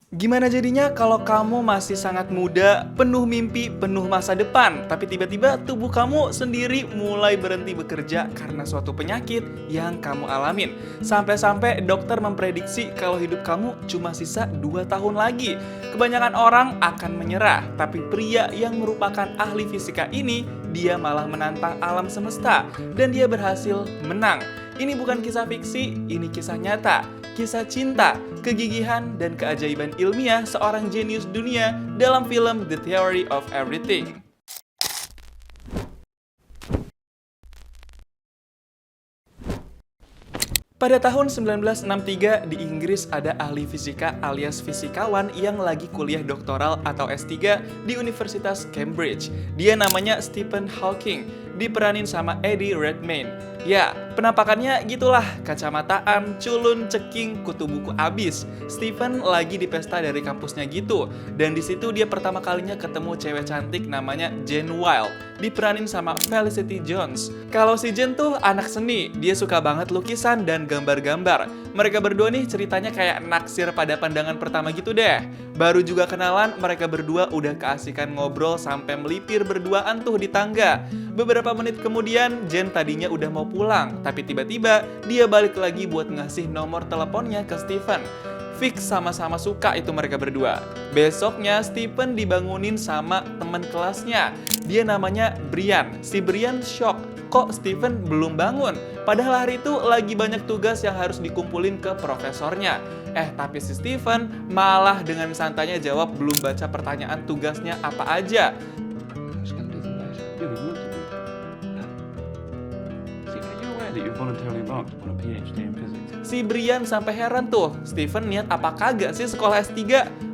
Gimana jadinya kalau kamu masih sangat muda, penuh mimpi, penuh masa depan, tapi tiba-tiba tubuh kamu sendiri mulai berhenti bekerja karena suatu penyakit yang kamu alamin. Sampai-sampai dokter memprediksi kalau hidup kamu cuma sisa 2 tahun lagi. Kebanyakan orang akan menyerah, tapi pria yang merupakan ahli fisika ini, dia malah menantang alam semesta dan dia berhasil menang. Ini bukan kisah fiksi, ini kisah nyata. Kisah cinta, kegigihan, dan keajaiban ilmiah seorang jenius dunia dalam film The Theory of Everything. Pada tahun 1963 di Inggris ada ahli fisika alias fisikawan yang lagi kuliah doktoral atau S3 di Universitas Cambridge. Dia namanya Stephen Hawking, diperanin sama Eddie Redmayne. Ya, penampakannya gitulah, kacamataan, culun, ceking, kutu buku abis. Stephen lagi di pesta dari kampusnya gitu, dan di situ dia pertama kalinya ketemu cewek cantik namanya Jane Wilde, diperanin sama Felicity Jones. Kalau si Jane tuh anak seni, dia suka banget lukisan dan gambar-gambar. Mereka berdua nih ceritanya kayak naksir pada pandangan pertama gitu deh. Baru juga kenalan, mereka berdua udah keasikan ngobrol sampai melipir berduaan tuh di tangga. Beberapa menit kemudian, Jane tadinya udah mau pulang, tapi tiba-tiba dia balik lagi buat ngasih nomor teleponnya ke Stephen. Fix sama-sama suka itu mereka berdua. Besoknya Stephen dibangunin sama teman kelasnya. Dia namanya Brian. Si Brian shock. Kok Stephen belum bangun? Padahal hari itu lagi banyak tugas yang harus dikumpulin ke profesornya. Tapi si Stephen malah dengan santainya jawab belum baca pertanyaan tugasnya apa aja. Si Brian sampai heran tuh, Stephen niat apa kagak sih sekolah S3?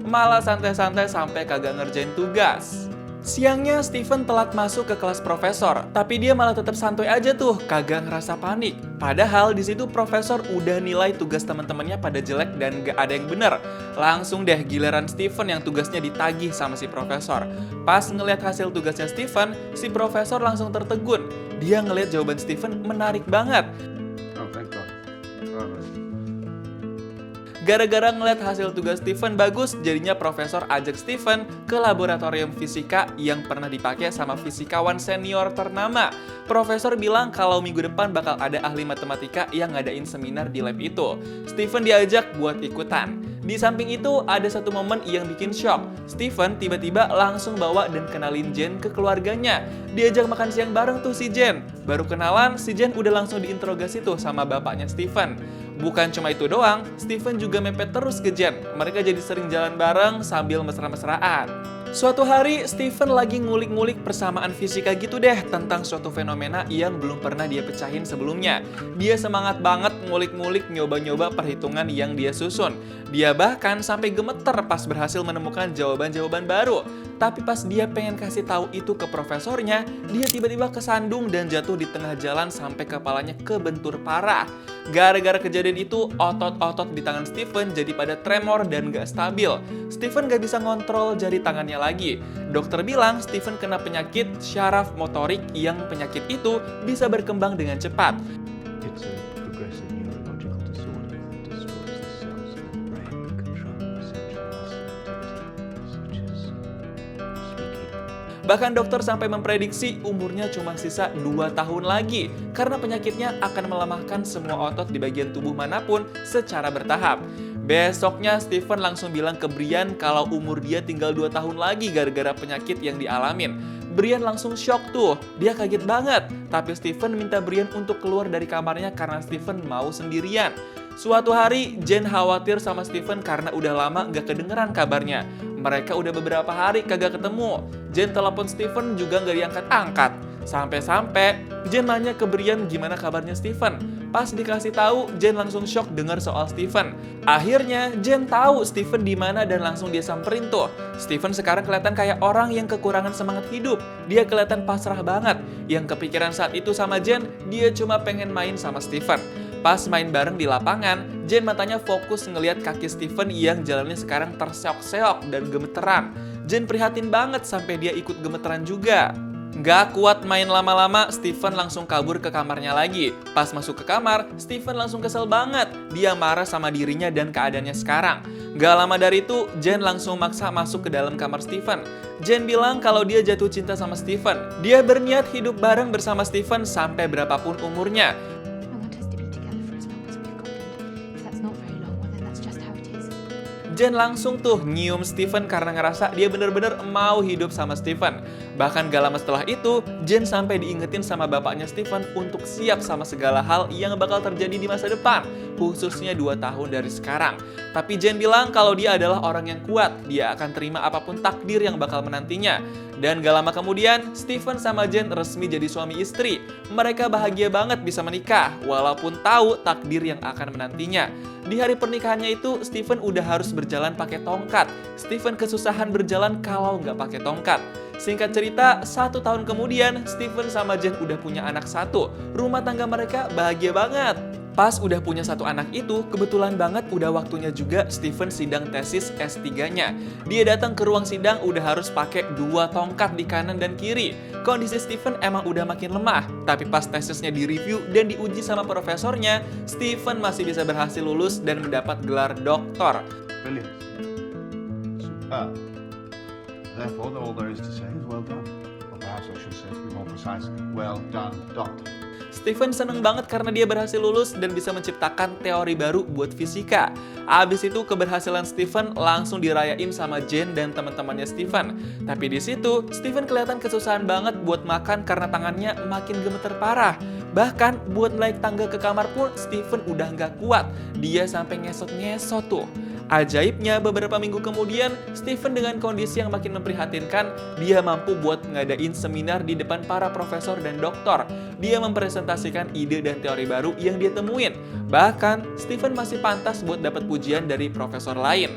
Malah santai-santai sampai kagak ngerjain tugas. Siangnya Stephen telat masuk ke kelas profesor, tapi dia malah tetap santuy aja tuh, kagak ngerasa panik. Padahal di situ profesor udah nilai tugas teman-temannya pada jelek dan gak ada yang bener. Langsung deh giliran Stephen yang tugasnya ditagih sama si profesor. Pas ngeliat hasil tugasnya Stephen, si profesor langsung tertegun. Dia ngeliat jawaban Stephen menarik banget. Gara-gara ngeliat hasil tugas Stephen bagus, jadinya profesor ajak Stephen ke laboratorium fisika yang pernah dipakai sama fisikawan senior ternama. Profesor bilang kalau minggu depan bakal ada ahli matematika yang ngadain seminar di lab itu. Stephen diajak buat ikutan. Di samping itu, ada satu momen yang bikin shock. Stephen tiba-tiba langsung bawa dan kenalin Jane ke keluarganya. Diajak makan siang bareng tuh si Jane. Baru kenalan, si Jane udah langsung diinterogasi tuh sama bapaknya Stephen. Bukan cuma itu doang, Stephen juga mepet terus ke Jane. Mereka jadi sering jalan bareng sambil mesra-mesraan. Suatu hari, Stephen lagi ngulik-ngulik persamaan fisika gitu deh tentang suatu fenomena yang belum pernah dia pecahin sebelumnya. Dia semangat banget ngulik-ngulik nyoba-nyoba perhitungan yang dia susun. Dia bahkan sampai gemeter pas berhasil menemukan jawaban-jawaban baru. Tapi pas dia pengen kasih tahu itu ke profesornya, dia tiba-tiba kesandung dan jatuh di tengah jalan sampai kepalanya kebentur parah. Gara-gara kejadian itu, otot-otot di tangan Stephen jadi pada tremor dan gak stabil. Stephen gak bisa ngontrol jari tangannya lagi. Dokter bilang Stephen kena penyakit syaraf motorik yang penyakit itu bisa berkembang dengan cepat. Bahkan dokter sampai memprediksi umurnya cuma sisa 2 tahun lagi karena penyakitnya akan melemahkan semua otot di bagian tubuh manapun secara bertahap. Besoknya Stephen langsung bilang ke Brian kalau umur dia tinggal 2 tahun lagi gara-gara penyakit yang dialamin. Brian langsung shock tuh, dia kaget banget. Tapi Stephen minta Brian untuk keluar dari kamarnya karena Stephen mau sendirian. Suatu hari, Jane khawatir sama Stephen karena udah lama gak kedengeran kabarnya. Mereka udah beberapa hari kagak ketemu. Jane telepon Stephen juga gak diangkat-angkat. Sampai-sampai Jane nanya ke Brian gimana kabarnya Stephen. Pas dikasih tahu, Jane langsung shock dengar soal Stephen. Akhirnya Jane tahu Stephen di mana dan langsung dia samperin tuh. Stephen sekarang kelihatan kayak orang yang kekurangan semangat hidup. Dia kelihatan pasrah banget. Yang kepikiran saat itu sama Jane, dia cuma pengen main sama Stephen. Pas main bareng di lapangan, Jane matanya fokus ngelihat kaki Stephen yang jalannya sekarang terseok-seok dan gemeteran. Jane prihatin banget sampai dia ikut gemeteran juga. Nggak kuat main lama-lama, Steven langsung kabur ke kamarnya lagi. Pas masuk ke kamar, Steven langsung kesel banget. Dia marah sama dirinya dan keadaannya sekarang. Nggak lama dari itu, Jen langsung maksa masuk ke dalam kamar Steven. Jen bilang kalau dia jatuh cinta sama Steven. Dia berniat hidup bareng bersama Steven sampai berapapun umurnya. I want us to be together for as long as we've got been. If that's not very long, well then that's just how it is. Jen langsung tuh nyium Steven karena ngerasa dia bener-bener mau hidup sama Steven. Bahkan gak lama setelah itu, Jen sampai diingetin sama bapaknya Steven untuk siap sama segala hal yang bakal terjadi di masa depan, khususnya 2 tahun dari sekarang. Tapi Jen bilang kalau dia adalah orang yang kuat, dia akan terima apapun takdir yang bakal menantinya. Dan gak lama kemudian, Steven sama Jen resmi jadi suami istri. Mereka bahagia banget bisa menikah, walaupun tahu takdir yang akan menantinya. Di hari pernikahannya itu, Steven udah harus berjalan pakai tongkat. Steven kesusahan berjalan kalau nggak pakai tongkat. Singkat cerita, 1 tahun kemudian, Steven sama Jen udah punya anak 1. Rumah tangga mereka bahagia banget. Pas udah punya 1 anak itu, kebetulan banget udah waktunya juga Steven sidang tesis S3-nya. Dia datang ke ruang sidang udah harus pakai 2 tongkat di kanan dan kiri. Kondisi Steven emang udah makin lemah, tapi pas tesisnya direview dan diuji sama profesornya, Steven masih bisa berhasil lulus dan mendapat gelar doktor. Brilliant. Superb. Therefore, all there is to say is well done. Or perhaps I should say, to be more precise, well done, Doctor. Steven seneng banget karena dia berhasil lulus dan bisa menciptakan teori baru buat fisika. Abis itu keberhasilan Steven langsung dirayain sama Jen dan teman-temannya Steven. Tapi di situ Steven kelihatan kesusahan banget buat makan karena tangannya makin gemeter parah. Bahkan buat naik tangga ke kamar pun Steven udah nggak kuat. Dia sampai ngesot-ngesot tuh. Ajaibnya, beberapa minggu kemudian, Steven dengan kondisi yang makin memprihatinkan, dia mampu buat ngadain seminar di depan para profesor dan doktor. Dia mempresentasikan ide dan teori baru yang dia temuin. Bahkan, Steven masih pantas buat dapat pujian dari profesor lain.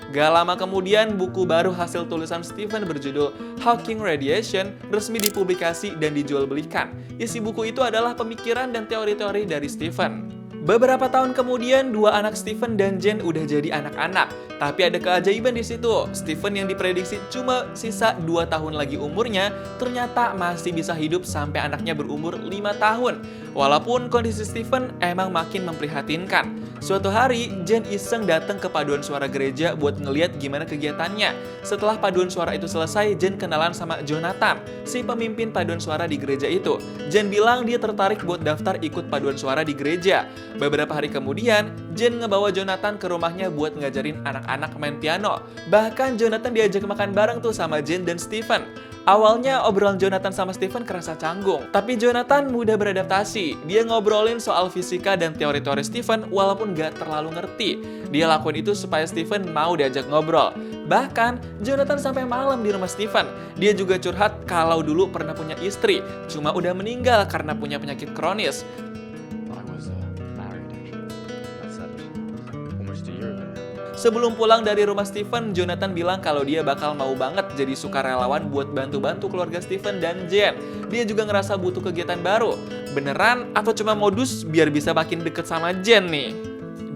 Gak lama kemudian, buku baru hasil tulisan Steven berjudul Hawking Radiation resmi dipublikasi dan dijual belikan. Isi buku itu adalah pemikiran dan teori-teori dari Steven. Beberapa tahun kemudian, 2 anak Steven dan Jen udah jadi anak-anak. Tapi ada keajaiban di situ. Steven yang diprediksi cuma sisa 2 tahun lagi umurnya, ternyata masih bisa hidup sampai anaknya berumur 5 tahun. Walaupun kondisi Steven emang makin memprihatinkan. Suatu hari, Jen iseng datang ke paduan suara gereja buat ngeliat gimana kegiatannya. Setelah paduan suara itu selesai, Jen kenalan sama Jonathan, si pemimpin paduan suara di gereja itu. Jen bilang dia tertarik buat daftar ikut paduan suara di gereja. Beberapa hari kemudian, Jen ngebawa Jonathan ke rumahnya buat ngajarin anak-anak main piano. Bahkan Jonathan diajak makan bareng tuh sama Jen dan Steven. Awalnya obrolan Jonathan sama Steven kerasa canggung, tapi Jonathan mudah beradaptasi. Dia ngobrolin soal fisika dan teori-teori Steven walaupun gak terlalu ngerti. Dia lakuin itu supaya Steven mau diajak ngobrol. Bahkan, Jonathan sampai malam di rumah Steven. Dia juga curhat kalau dulu pernah punya istri, cuma udah meninggal karena punya penyakit kronis. I was married actually. That's almost a year ago now. Sebelum pulang dari rumah Steven, Jonathan bilang kalau dia bakal mau banget jadi sukarelawan buat bantu-bantu keluarga Steven dan Jen. Dia juga ngerasa butuh kegiatan baru. Beneran atau cuma modus biar bisa makin deket sama Jen nih?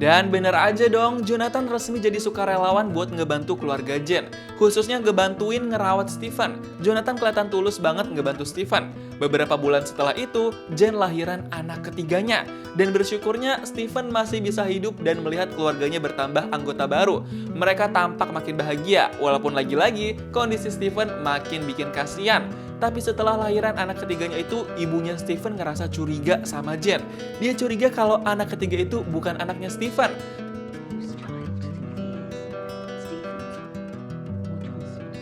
Dan bener aja dong, Jonathan resmi jadi sukarelawan buat ngebantu keluarga Jen. Khususnya ngebantuin ngerawat Steven. Jonathan kelihatan tulus banget ngebantu Steven. Beberapa bulan setelah itu, Jen lahiran anak ketiganya. Dan bersyukurnya, Steven masih bisa hidup dan melihat keluarganya bertambah anggota baru. Mereka tampak makin bahagia, walaupun lagi-lagi kondisi Steven makin bikin kasihan. Tapi setelah lahiran anak ketiganya itu, ibunya Steven ngerasa curiga sama Jen. Dia curiga kalau anak ketiga itu bukan anaknya Steven. Whose child is Stephen's or Johnson's?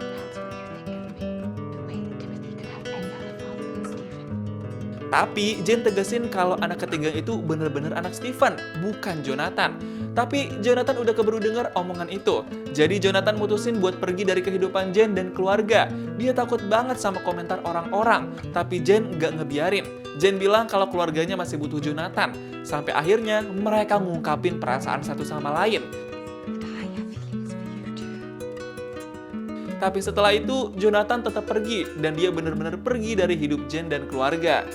That's what you think of me. The way that Timothy could have any other father than Stephen. Tapi Jen tegesin kalau anak ketiga itu bener-bener anak Steven, bukan Jonathan. Tapi Jonathan udah keburu denger omongan itu. Jadi Jonathan mutusin buat pergi dari kehidupan Jen dan keluarga. Dia takut banget sama komentar orang-orang. Tapi Jen gak ngebiarin. Jen bilang kalau keluarganya masih butuh Jonathan. Sampai akhirnya mereka ngungkapin perasaan satu sama lain. But I have feelings for you too. Tapi setelah itu Jonathan tetap pergi. Dan dia bener-bener pergi dari hidup Jen dan keluarga.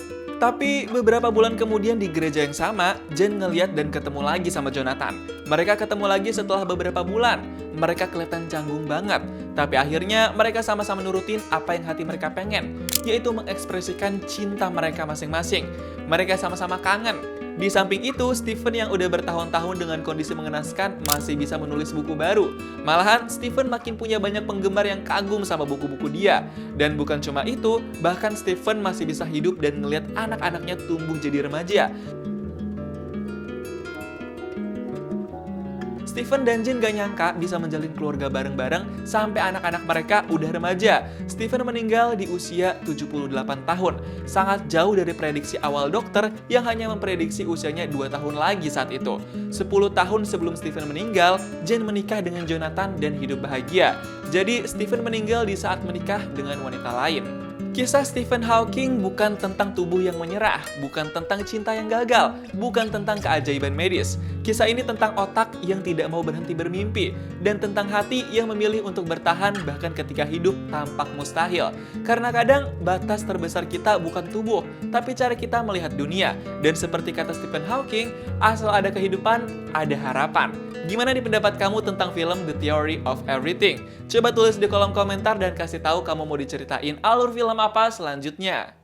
Tapi beberapa bulan kemudian di gereja yang sama, Jen ngeliat dan ketemu lagi sama Jonathan. Mereka ketemu lagi setelah beberapa bulan. Mereka kelihatan canggung banget. Tapi akhirnya mereka sama-sama nurutin apa yang hati mereka pengen, yaitu mengekspresikan cinta mereka masing-masing. Mereka sama-sama kangen. Di samping itu, Stephen yang udah bertahun-tahun dengan kondisi mengenaskan masih bisa menulis buku baru. Malahan, Stephen makin punya banyak penggemar yang kagum sama buku-buku dia. Dan bukan cuma itu, bahkan Stephen masih bisa hidup dan ngelihat anak-anaknya tumbuh jadi remaja. Stephen dan Jen gak nyangka bisa menjalin keluarga bareng-bareng sampai anak-anak mereka udah remaja. Stephen meninggal di usia 78 tahun. Sangat jauh dari prediksi awal dokter yang hanya memprediksi usianya 2 tahun lagi saat itu. 10 tahun sebelum Stephen meninggal, Jen menikah dengan Jonathan dan hidup bahagia. Jadi Stephen meninggal di saat menikah dengan wanita lain. Kisah Stephen Hawking bukan tentang tubuh yang menyerah, bukan tentang cinta yang gagal, bukan tentang keajaiban medis. Kisah ini tentang otak yang tidak mau berhenti bermimpi, dan tentang hati yang memilih untuk bertahan bahkan ketika hidup tampak mustahil. Karena kadang batas terbesar kita bukan tubuh, tapi cara kita melihat dunia. Dan seperti kata Stephen Hawking, asal ada kehidupan, ada harapan. Gimana nih pendapat kamu tentang film The Theory of Everything? Coba tulis di kolom komentar dan kasih tahu kamu mau diceritain alur film apa selanjutnya.